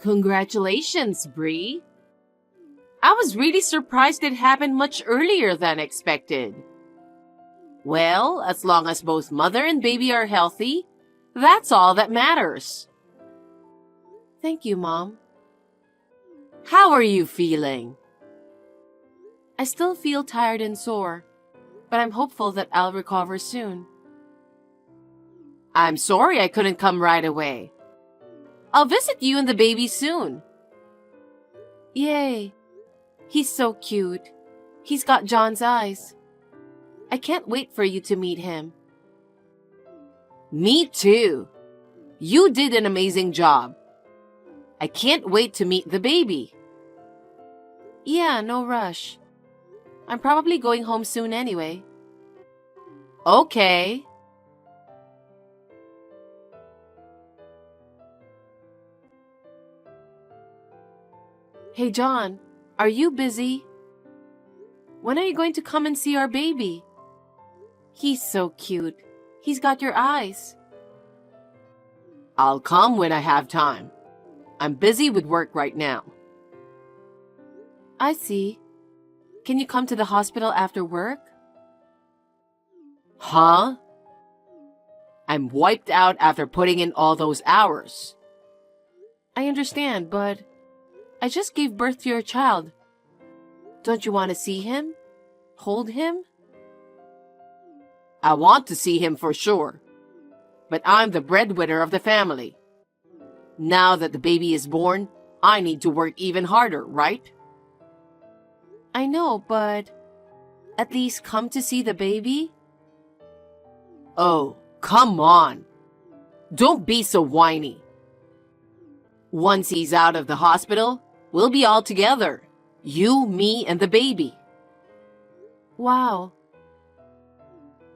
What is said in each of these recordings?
Congratulations, Bree. I was really surprised it happened much earlier than expected. Well, as long as both mother and baby are healthy, that's all that matters. Thank you, Mom. How are you feeling? I still feel tired and sore, but I'm hopeful that I'll recover soon. I'm sorry I couldn't come right away. I'll visit you and the baby soon. Yay! He's so cute. He's got John's eyes. I can't wait for you to meet him. Me too. You did an amazing job. I can't wait to meet the baby. Yeah, no rush. I'm probably going home soon anyway. Okay. Hey, John, are you busy? When are you going to come and see our baby? He's so cute. He's got your eyes. I'll come when I have time. I'm busy with work right now. I see. Can you come to the hospital after work? Huh? I'm wiped out after putting in all those hours. I understand, but I just gave birth to your child. Don't you want to see him? Hold him? I want to see him for sure, but I'm the breadwinner of the family. Now that the baby is born, I need to work even harder, right? I know, but at least come to see the baby? Oh, come on. Don't be so whiny. Once he's out of the hospital, we'll be all together. You, me, and the baby. Wow.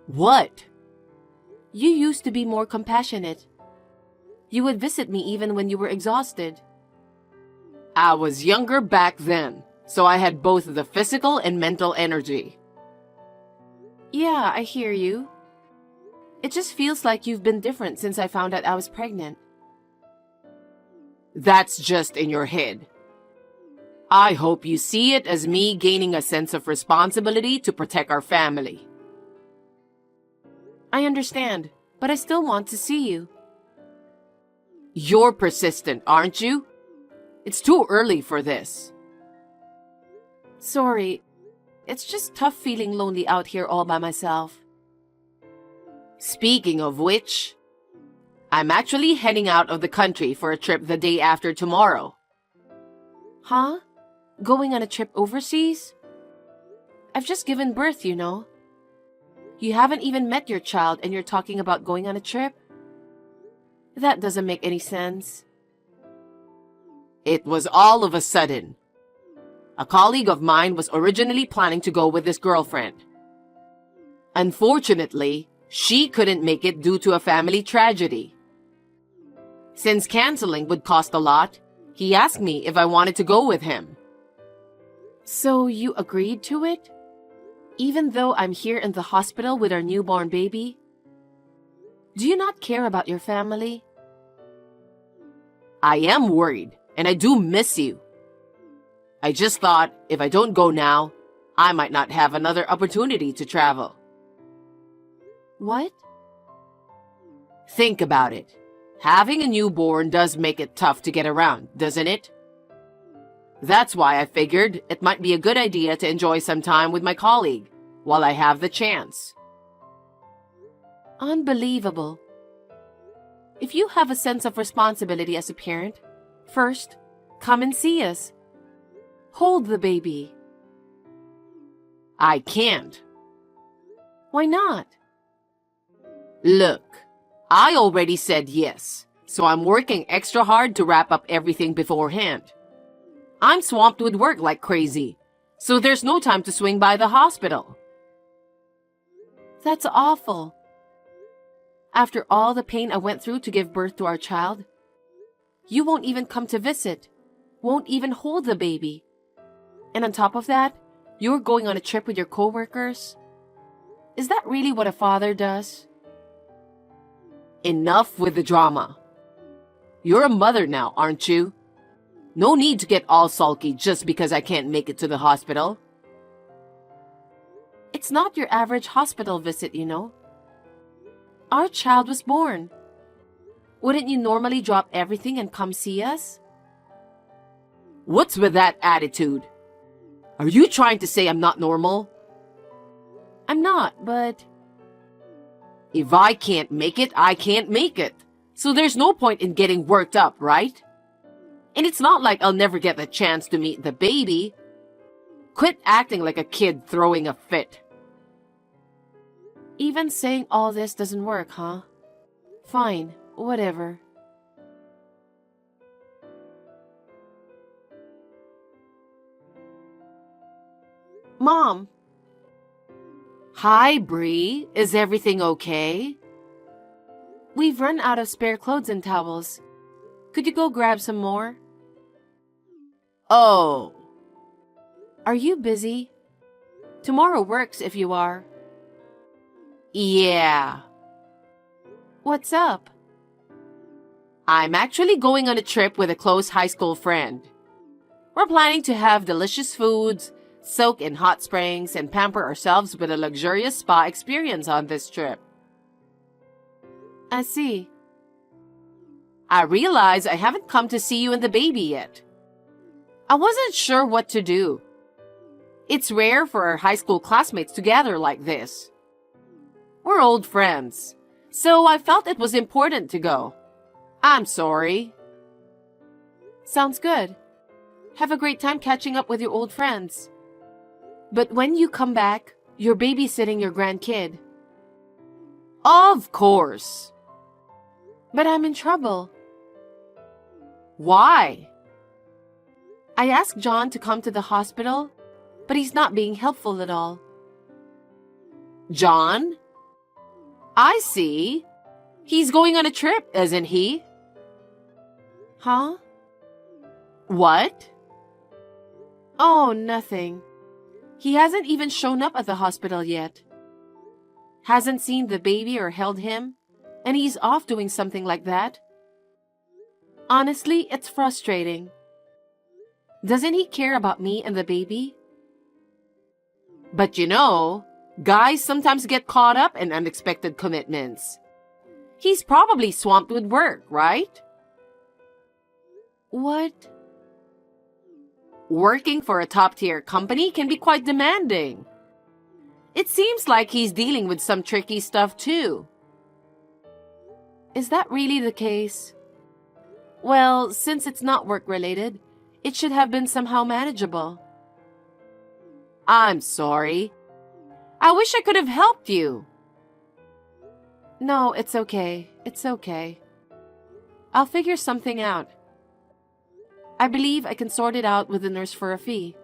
What? You used to be more compassionate. You would visit me even when you were exhausted. I was younger back then, so I had both the physical and mental energy. Yeah, I hear you. It just feels like you've been different since I found out I was pregnant. That's just in your head. I hope you see it as me gaining a sense of responsibility to protect our family. I understand, but I still want to see you. You're persistent, aren't you? It's too early for this. Sorry, it's just tough feeling lonely out here all by myself. Speaking of which, I'm actually heading out of the country for a trip the day after tomorrow. Huh? Going on a trip overseas? I've just given birth, you know. You haven't even met your child and you're talking about going on a trip? That doesn't make any sense. It was all of a sudden. A colleague of mine was originally planning to go with his girlfriend. Unfortunately, she couldn't make it due to a family tragedy. Since canceling would cost a lot, he asked me if I wanted to go with him. So you agreed to it? Even though I'm here in the hospital with our newborn baby? Do you not care about your family? I am worried, and I do miss you. I just thought if I don't go now, I might not have another opportunity to travel. What? Think about it. Having a newborn does make it tough to get around, doesn't it? That's why I figured it might be a good idea to enjoy some time with my colleague while I have the chance. Unbelievable. If you have a sense of responsibility as a parent, first, come and see us. Hold the baby. I can't. Why not? Look, I already said yes, so I'm working extra hard to wrap up everything beforehand. I'm swamped with work like crazy, so there's no time to swing by the hospital. That's awful. After all the pain I went through to give birth to our child, you won't even come to visit, won't even hold the baby. And on top of that, you're going on a trip with your coworkers? Is that really what a father does? Enough with the drama. You're a mother now, aren't you? No need to get all sulky just because I can't make it to the hospital. It's not your average hospital visit, you know. Our child was born. Wouldn't you normally drop everything and come see us? What's with that attitude? Are you trying to say I'm not normal? I'm not, but... If I can't make it, I can't make it. So there's no point in getting worked up, right? And it's not like I'll never get the chance to meet the baby. Quit acting like a kid throwing a fit. Even saying all this doesn't work, huh? Fine, whatever. Mom. Hi, Bree. Is everything okay? We've run out of spare clothes and towels. Could you go grab some more? Oh. Are you busy? Tomorrow works if you are. Yeah. What's up? I'm actually going on a trip with a close high school friend. We're planning to have delicious foods, soak in hot springs, and pamper ourselves with a luxurious spa experience on this trip. I see. I realize I haven't come to see you and the baby yet. I wasn't sure what to do. It's rare for our high school classmates to gather like this. We're old friends, so I felt it was important to go. I'm sorry. Sounds good. Have a great time catching up with your old friends. But when you come back, you're babysitting your grandkid. Of course. But I'm in trouble. Why? I asked John to come to the hospital, but he's not being helpful at all. John? I see. He's going on a trip, isn't he? Huh? What? Oh, nothing. He hasn't even shown up at the hospital yet. Hasn't seen the baby or held him, and he's off doing something like that. Honestly, it's frustrating. Doesn't he care about me and the baby? But you know, guys sometimes get caught up in unexpected commitments. He's probably swamped with work, right? What? Working for a top-tier company can be quite demanding. It seems like he's dealing with some tricky stuff too. Is that really the case? Well, since it's not work-related, it should have been somehow manageable. I'm sorry. I wish I could have helped you. No, it's okay. It's okay. I'll figure something out. I believe I can sort it out with the nurse for a fee.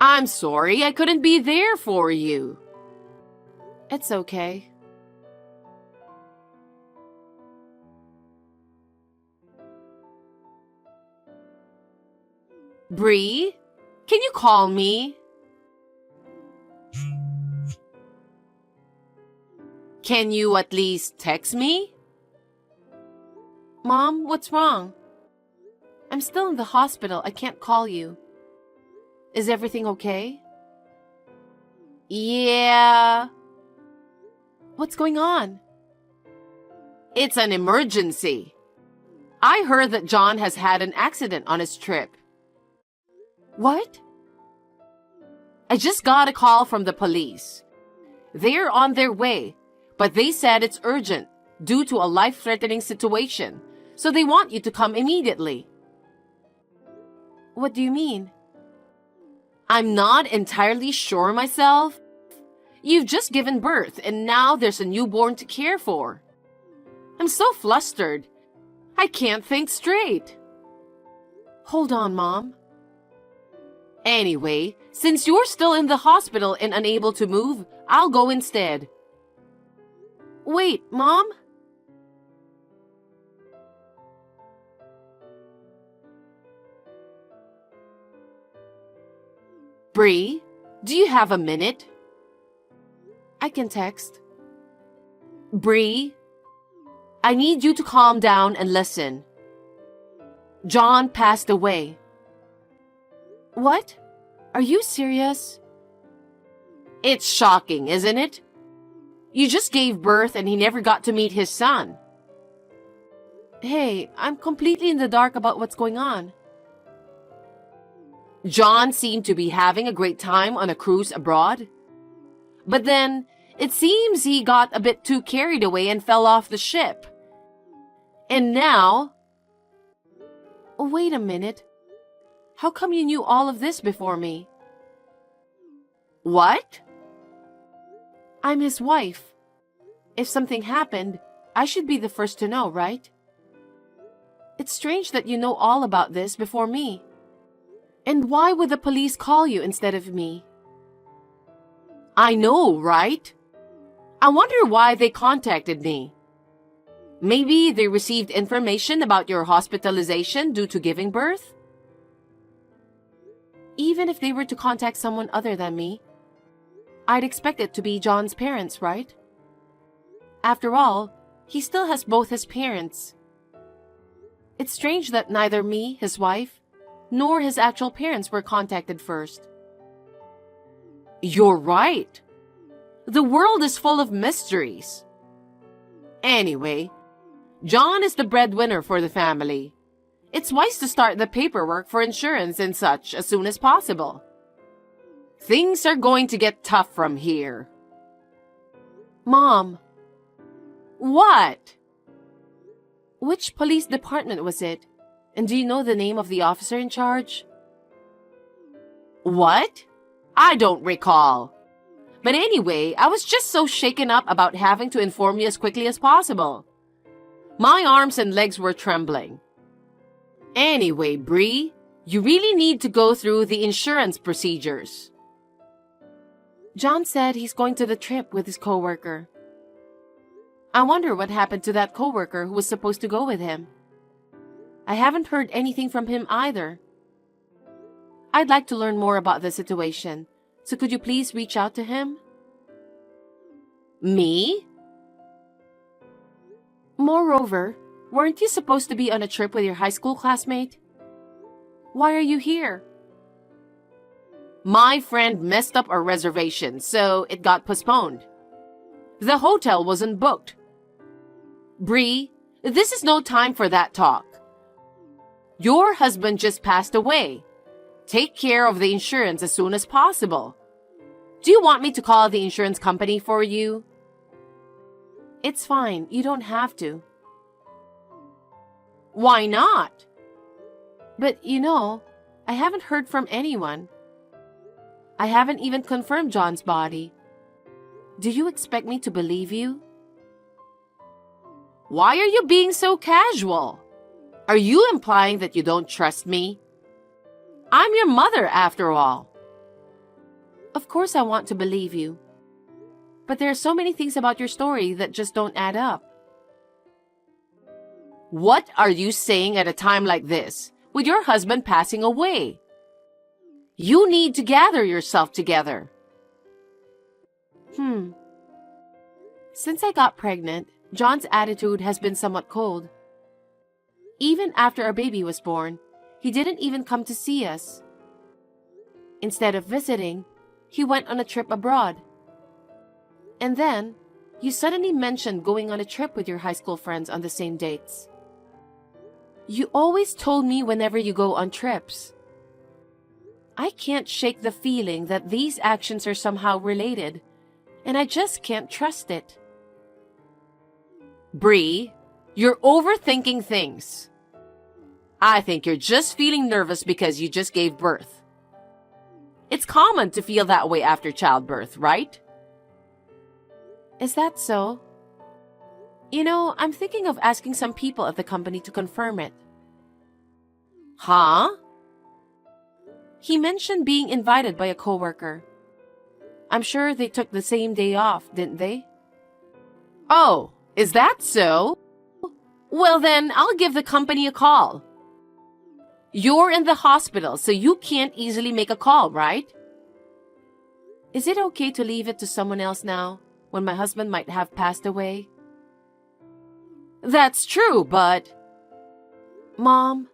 I'm sorry I couldn't be there for you. It's okay. Bree, can you call me? Can you at least text me? Mom, what's wrong? I'm still in the hospital. I can't call you. Is everything okay? Yeah. What's going on? It's an emergency. I heard that John has had an accident on his trip. What? I just got a call from the police. They're on their way, but they said it's urgent due to a life-threatening situation, so they want you to come immediately. What do you mean? I'm not entirely sure myself. You've just given birth and now there's a newborn to care for. I'm so flustered. I can't think straight. Hold on, Mom. Anyway, since you're still in the hospital and unable to move, I'll go instead. Wait, Mom? Bree, do you have a minute? I can text. Bree, I need you to calm down and listen. John passed away. What? Are you serious? It's shocking, isn't it? You just gave birth and he never got to meet his son. Hey, I'm completely in the dark about what's going on. John seemed to be having a great time on a cruise abroad. But then, it seems he got a bit too carried away and fell off the ship. And now... Wait a minute. How come you knew all of this before me? What? I'm his wife. If something happened, I should be the first to know, right? It's strange that you know all about this before me. And why would the police call you instead of me? I know, right? I wonder why they contacted me. Maybe they received information about your hospitalization due to giving birth? Even if they were to contact someone other than me, I'd expect it to be John's parents, right? After all, he still has both his parents. It's strange that neither me, his wife, nor his actual parents were contacted first. You're right. The world is full of mysteries. Anyway, John is the breadwinner for the family. It's wise to start the paperwork for insurance and such as soon as possible. Things are going to get tough from here. Mom. What? Which police department was it? And do you know the name of the officer in charge? What? I don't recall. But anyway, I was just so shaken up about having to inform you as quickly as possible. My arms and legs were trembling. Anyway, Bree, you really need to go through the insurance procedures. John said he's going to the trip with his coworker. I wonder what happened to that coworker who was supposed to go with him. I haven't heard anything from him either. I'd like to learn more about the situation, so could you please reach out to him? Me? Moreover, weren't you supposed to be on a trip with your high school classmate? Why are you here? My friend messed up our reservation, so it got postponed. The hotel wasn't booked. Bree, this is no time for that talk. Your husband just passed away. Take care of the insurance as soon as possible. Do you want me to call the insurance company for you? It's fine. You don't have to. Why not? But I haven't heard from anyone. I haven't even confirmed John's body. Do you expect me to believe you? Why are you being so casual? Are you implying that you don't trust me? I'm your mother, after all. Of course I want to believe you. But there are so many things about your story that just don't add up. What are you saying at a time like this, with your husband passing away? You need to gather yourself together. Since I got pregnant, John's attitude has been somewhat cold. Even after our baby was born, he didn't even come to see us. Instead of visiting, he went on a trip abroad. And then, you suddenly mentioned going on a trip with your high school friends on the same dates. You always told me whenever you go on trips. I can't shake the feeling that these actions are somehow related, and I just can't trust it. Bree, you're overthinking things. I think you're just feeling nervous because you just gave birth. It's common to feel that way after childbirth, right? Is that so? I'm thinking of asking some people at the company to confirm it. Huh? He mentioned being invited by a coworker. I'm sure they took the same day off, didn't they? Oh, is that so? Well then, I'll give the company a call. You're in the hospital, so you can't easily make a call, right? Is it okay to leave it to someone else now, when my husband might have passed away? That's true, but... Mom,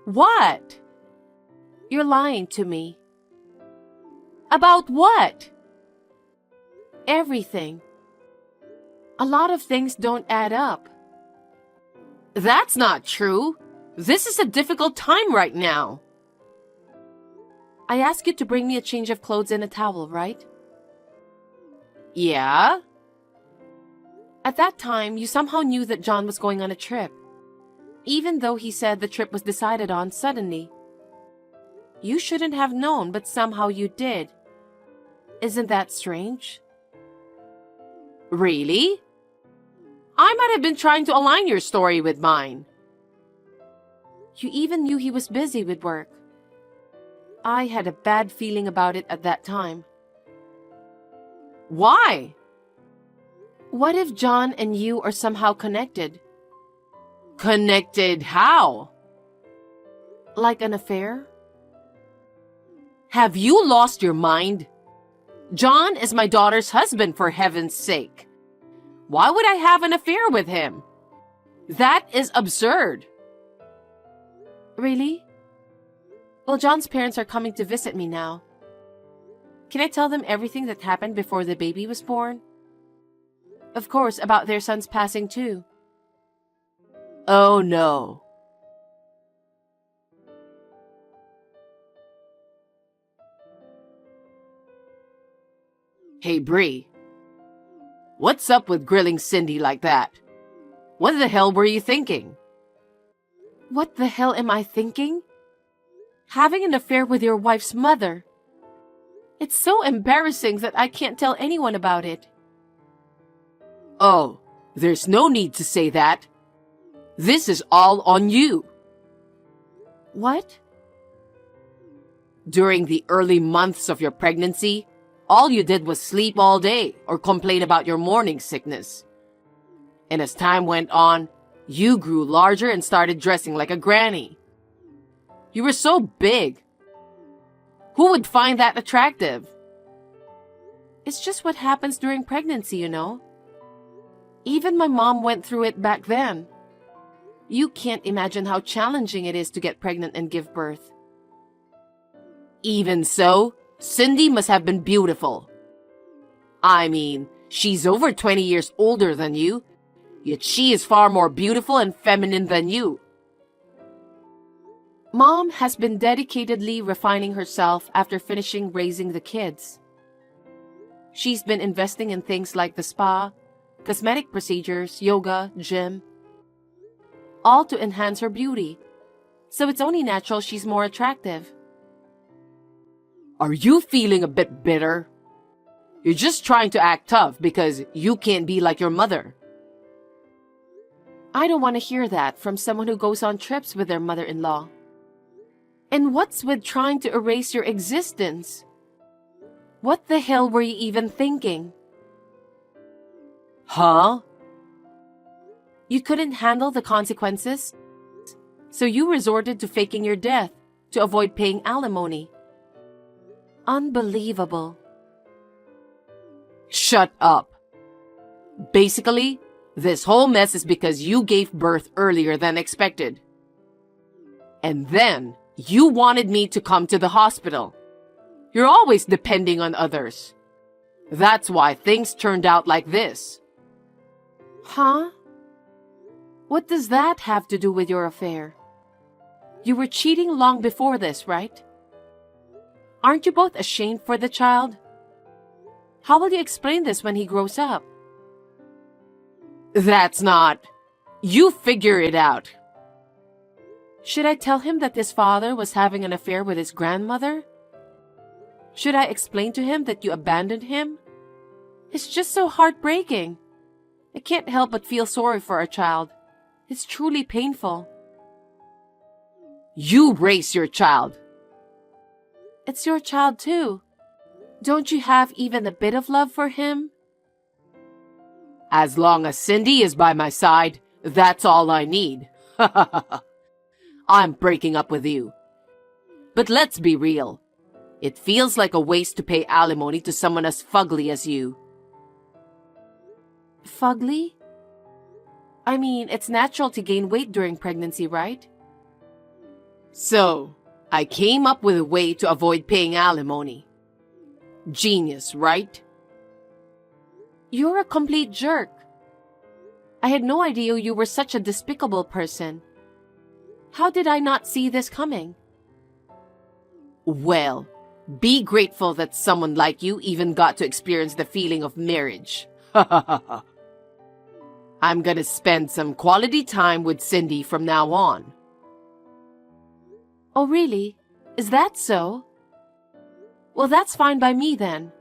What? You're lying to me. About what? Everything. A lot of things don't add up. That's not true. This is a difficult time right now. I asked you to bring me a change of clothes and a towel, right? Yeah? At that time, you somehow knew that John was going on a trip, even though he said the trip was decided on suddenly. You shouldn't have known, but somehow you did. Isn't that strange? Really? I might have been trying to align your story with mine. You even knew he was busy with work. I had a bad feeling about it at that time. Why? What if John and you are somehow connected? Connected how? Like an affair? Have you lost your mind? John is my daughter's husband, for heaven's sake. Why would I have an affair with him? That is absurd. Really? Well, John's parents are coming to visit me now. Can I tell them everything that happened before the baby was born? Of course, about their son's passing too. Oh no. Hey, Bree. What's up with grilling Cindy like that? What the hell were you thinking? What the hell am I thinking? Having an affair with your wife's mother. It's so embarrassing that I can't tell anyone about it. Oh, there's no need to say that. This is all on you. What? During the early months of your pregnancy, all you did was sleep all day or complain about your morning sickness. And as time went on, you grew larger and started dressing like a granny. You were so big. Who would find that attractive? It's just what happens during pregnancy, you know. Even my mom went through it back then. You can't imagine how challenging it is to get pregnant and give birth. Even so, Cindy must have been beautiful. I mean, she's over 20 years older than you, yet she is far more beautiful and feminine than you. Mom has been dedicatedly refining herself after finishing raising the kids. She's been investing in things like the spa, cosmetic procedures, yoga, gym, all to enhance her beauty. So it's only natural she's more attractive. Are you feeling a bit bitter? You're just trying to act tough because you can't be like your mother. I don't want to hear that from someone who goes on trips with their mother-in-law. And what's with trying to erase your existence? What the hell were you even thinking? Huh? You couldn't handle the consequences, so you resorted to faking your death to avoid paying alimony. Unbelievable. Shut up. Basically, this whole mess is because you gave birth earlier than expected. And then, you wanted me to come to the hospital. You're always depending on others. That's why things turned out like this. Huh? What does that have to do with your affair? You were cheating long before this, right? Aren't you both ashamed for the child? How will you explain this when he grows up? That's not... You figure it out. Should I tell him that his father was having an affair with his grandmother? Should I explain to him that you abandoned him? It's just so heartbreaking. I can't help but feel sorry for our child. It's truly painful. You raise your child. It's your child too. Don't you have even a bit of love for him? As long as Cindy is by my side, that's all I need. I'm breaking up with you. But let's be real. It feels like a waste to pay alimony to someone as fugly as you. Fugly? I mean, it's natural to gain weight during pregnancy, right? So, I came up with a way to avoid paying alimony. Genius, right? You're a complete jerk. I had no idea you were such a despicable person. How did I not see this coming? Well, be grateful that someone like you even got to experience the feeling of marriage. I'm gonna spend some quality time with Cindy from now on. Oh, really? Is that so? Well, that's fine by me then.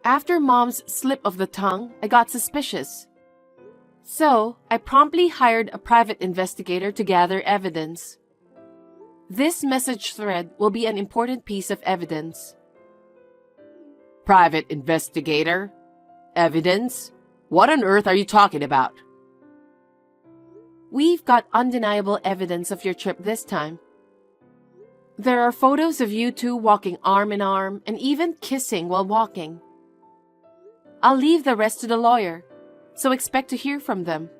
After Mom's slip of the tongue, I got suspicious. So, I promptly hired a private investigator to gather evidence. This message thread will be an important piece of evidence. Private investigator? Evidence? What on earth are you talking about? We've got undeniable evidence of your trip this time. There are photos of you two walking arm in arm and even kissing while walking. I'll leave the rest to the lawyer, so expect to hear from them.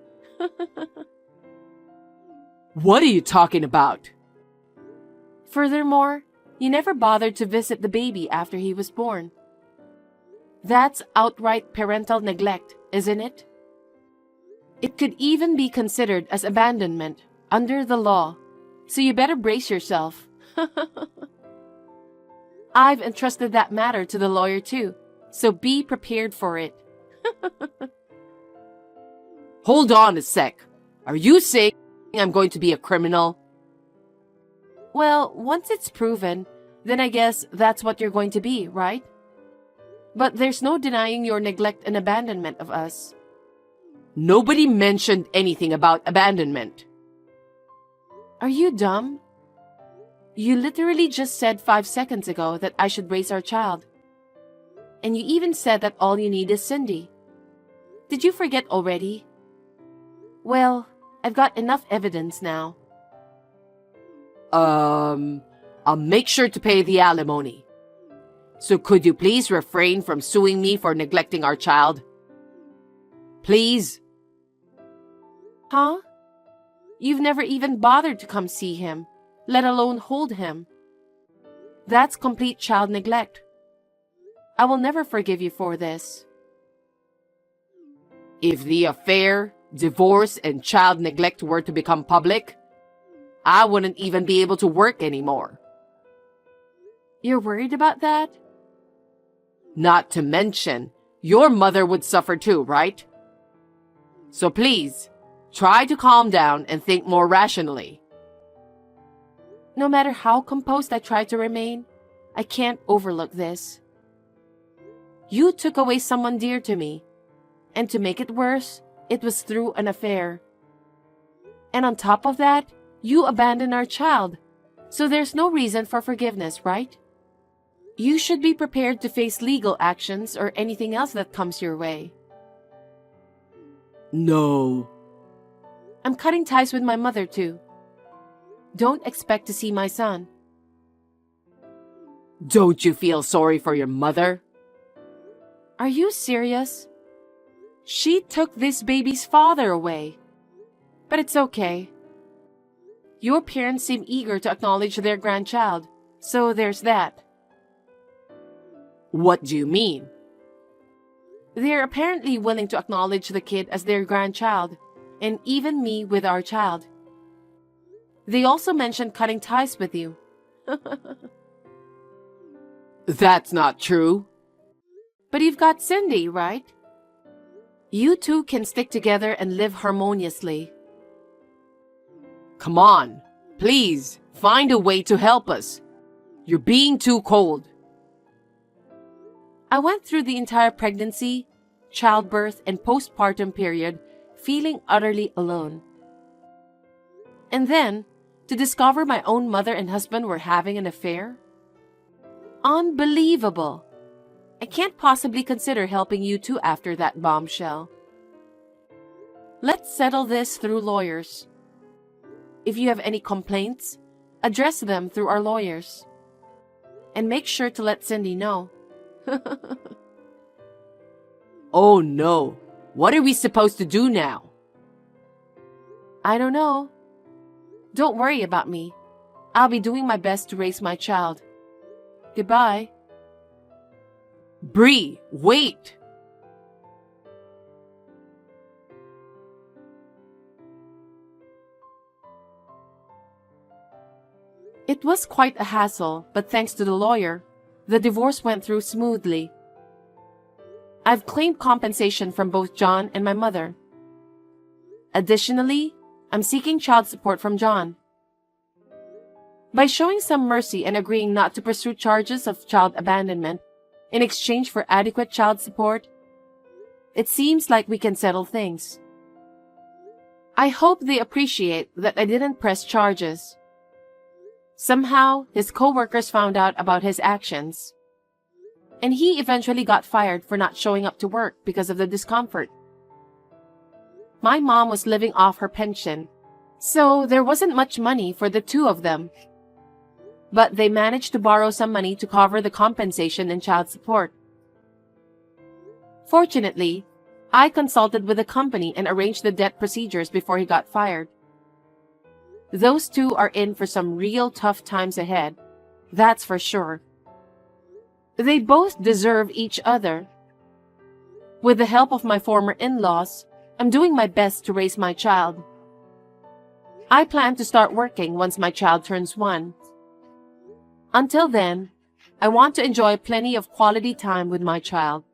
What are you talking about? Furthermore, you never bothered to visit the baby after he was born. That's outright parental neglect, isn't it? It could even be considered as abandonment under the law, so you better brace yourself. I've entrusted that matter to the lawyer too, so be prepared for it. Hold on a sec. Are you saying I'm going to be a criminal? Well, once it's proven, then I guess that's what you're going to be, right? But there's no denying your neglect and abandonment of us. Nobody mentioned anything about abandonment. Are you dumb? You literally just said 5 seconds ago that I should raise our child. And you even said that all you need is Cindy. Did you forget already? Well, I've got enough evidence now. I'll make sure to pay the alimony. So could you please refrain from suing me for neglecting our child? Please? Huh? You've never even bothered to come see him, let alone hold him. That's complete child neglect. I will never forgive you for this. If the affair, divorce, and child neglect were to become public, I wouldn't even be able to work anymore. You're worried about that? Not to mention, your mother would suffer too, right? So please, try to calm down and think more rationally. No matter how composed I try to remain, I can't overlook this. You took away someone dear to me, and to make it worse, it was through an affair. And on top of that, you abandoned our child, so there's no reason for forgiveness, right? You should be prepared to face legal actions or anything else that comes your way. No. I'm cutting ties with my mother too. Don't expect to see my son. Don't you feel sorry for your mother? Are you serious? She took this baby's father away. But it's okay. Your parents seem eager to acknowledge their grandchild, so there's that. What do you mean? They're apparently willing to acknowledge the kid as their grandchild, and even me with our child. They also mentioned cutting ties with you. That's not true. But you've got Cindy, right? You two can stick together and live harmoniously. Come on, please, find a way to help us. You're being too cold. I went through the entire pregnancy, childbirth, and postpartum period feeling utterly alone. And then, to discover my own mother and husband were having an affair? Unbelievable! I can't possibly consider helping you two after that bombshell. Let's settle this through lawyers. If you have any complaints, address them through our lawyers. And make sure to let Cindy know. Oh no, what are we supposed to do now? I don't know. Don't worry about me. I'll be doing my best to raise my child. Goodbye. Bree, wait! It was quite a hassle, but thanks to the lawyer, the divorce went through smoothly. I've claimed compensation from both John and my mother. Additionally, I'm seeking child support from John. By showing some mercy and agreeing not to pursue charges of child abandonment in exchange for adequate child support, it seems like we can settle things. I hope they appreciate that I didn't press charges. Somehow, his co-workers found out about his actions, and he eventually got fired for not showing up to work because of the discomfort. My mom was living off her pension, so there wasn't much money for the two of them. But they managed to borrow some money to cover the compensation and child support. Fortunately, I consulted with the company and arranged the debt procedures before he got fired. Those two are in for some real tough times ahead, that's for sure. They both deserve each other. With the help of my former in-laws, I'm doing my best to raise my child. I plan to start working once my child turns 1. Until then, I want to enjoy plenty of quality time with my child.